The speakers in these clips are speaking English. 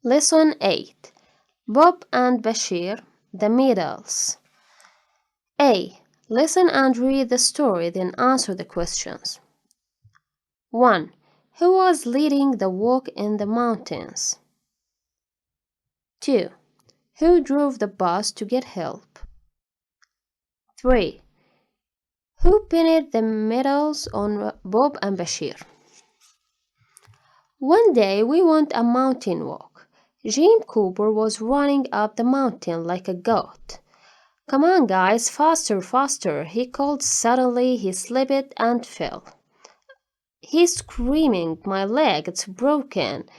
Lesson 8. Bob and Bashir, the Middles. A. Listen and read the story, then answer the questions. 1. Who was leading the walk in the mountains? 2. Who drove the bus to get help? 3. Who pinned the medals on Bob and Bashir? One day we went a mountain walk. Jim Cooper was running up the mountain like a goat. "Come on, guys, faster, faster," he called. Suddenly he slipped and fell. He's screaming, "My leg, it's broken."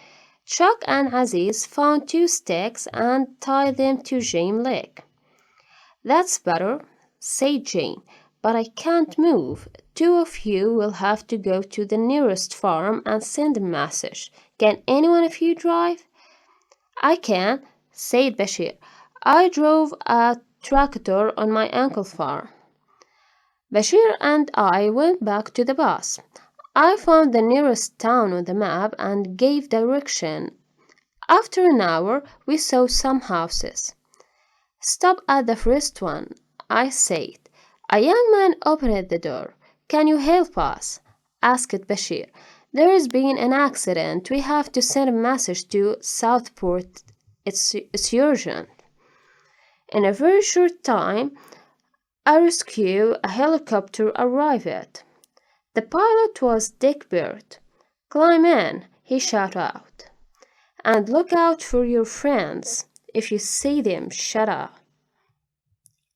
Chuck and Aziz found 2 sticks and tied them to James' leg. "That's better," said Jane, "but I can't move. 2 of you will have to go to the nearest farm and send a message. Can anyone of you drive?" "I can," said Bashir. "I drove a tractor on my uncle's farm." Bashir and I went back to the bus. I found the nearest town on the map and gave direction. After an hour, we saw some houses. "Stop at the first one," I said. A young man opened the door. "Can you help us?" asked Bashir. "There's been an accident. We have to send a message to Southport. It's urgent." In a very short time, a helicopter arrived. The pilot was Dick Bird. "Climb in," he shouted out. "And look out for your friends. If you see them, shut up."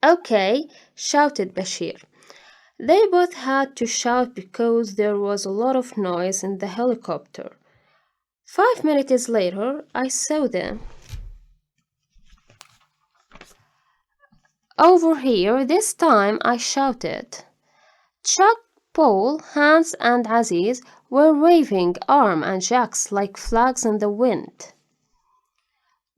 "Okay," shouted Bashir. They both had to shout because there was a lot of noise in the helicopter. 5 minutes later, I saw them. "Over here this time," I shouted. Chuck, Paul, Hans, and Aziz were waving arms and jacks like flags in the wind.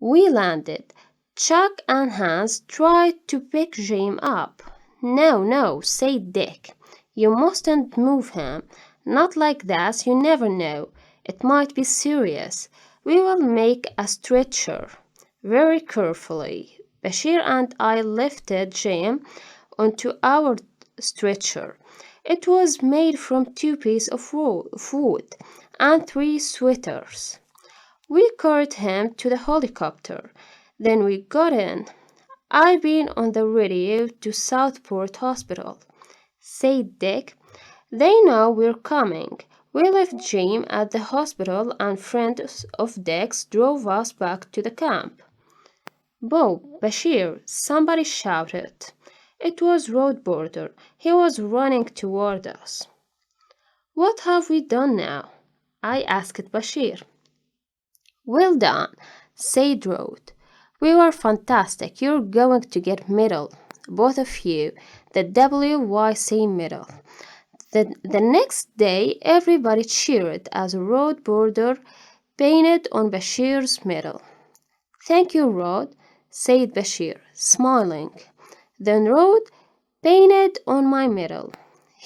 We landed. Chuck and Hans tried to pick Jim up. "No, no," said Dick. "You mustn't move him. Not like that, you never know. It might be serious. We will make a stretcher." Very carefully, Bashir and I lifted Jim onto our stretcher. It was made from 2 pieces of wood and 3 sweaters. We carried him to the helicopter. Then we got in. "I've been on the radio to Southport Hospital," said Dick. "They know we're coming." We left Jim at the hospital and friends of Dick's drove us back to the camp. "Bob, Bashir," somebody shouted. It was Rod Porter. He was running toward us. "What have we done now?" I asked Bashir. "Well done," said Rod. "We were fantastic. You're going to get medal, both of you, the WYC medal." The next day, everybody cheered as Rod Porter painted on Bashir's medal. "Thank you, Rod," said Bashir, smiling. Then Rod painted on my medal.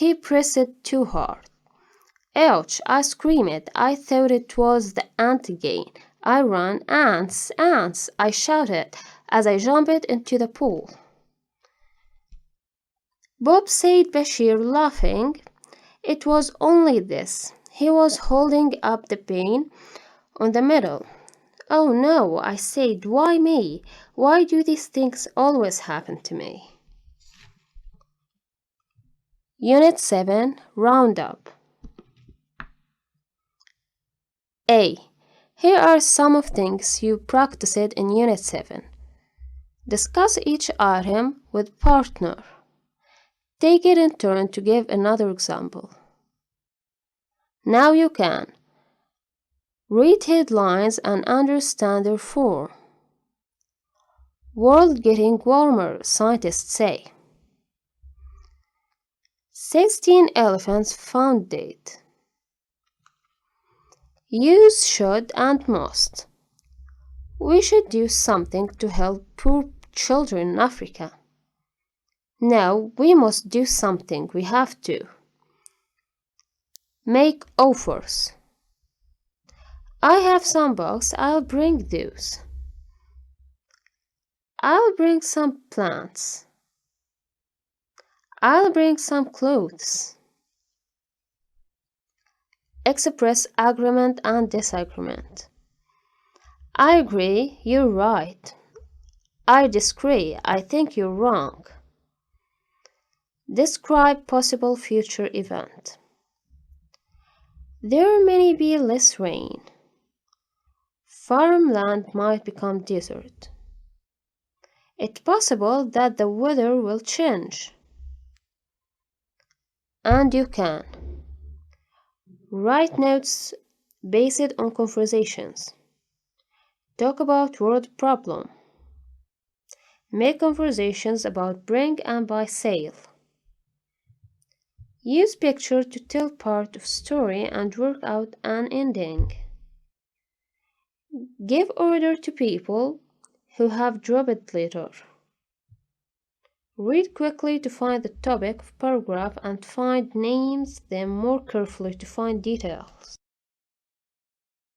He pressed it too hard. "Ouch!" I screamed. I thought it was the ant again. I ran. "Ants! Ants!" I shouted as I jumped into the pool. Bob, said Bashir, laughing. It was only this. He was holding up the paint on the medal. "Oh no," I said. "Why me? Why do these things always happen to me?" Unit 7, Roundup. A. Here are some of things you practiced in Unit 7. Discuss each item with partner. Take it in turn to give another example. Now you can. Read headlines and understand their form. World getting warmer, scientists say. 16 elephants found dead. Use should and must. We should do something to help poor children in Africa. No, we must do something. We have to. Make offers. I have some books, I'll bring those. I'll bring some plants. I'll bring some clothes. Express agreement and disagreement. I agree, you're right. I disagree, I think you're wrong. Describe possible future event. There may be less rain. Farmland might become desert. It's possible that the weather will change. And you can write notes based on conversations. Talk about world problem. Make conversations about bring and buy sale. Use picture to tell part of story and work out an ending. Give order to people who have dropped later. Read quickly to find the topic of paragraph and find names them more carefully to find details.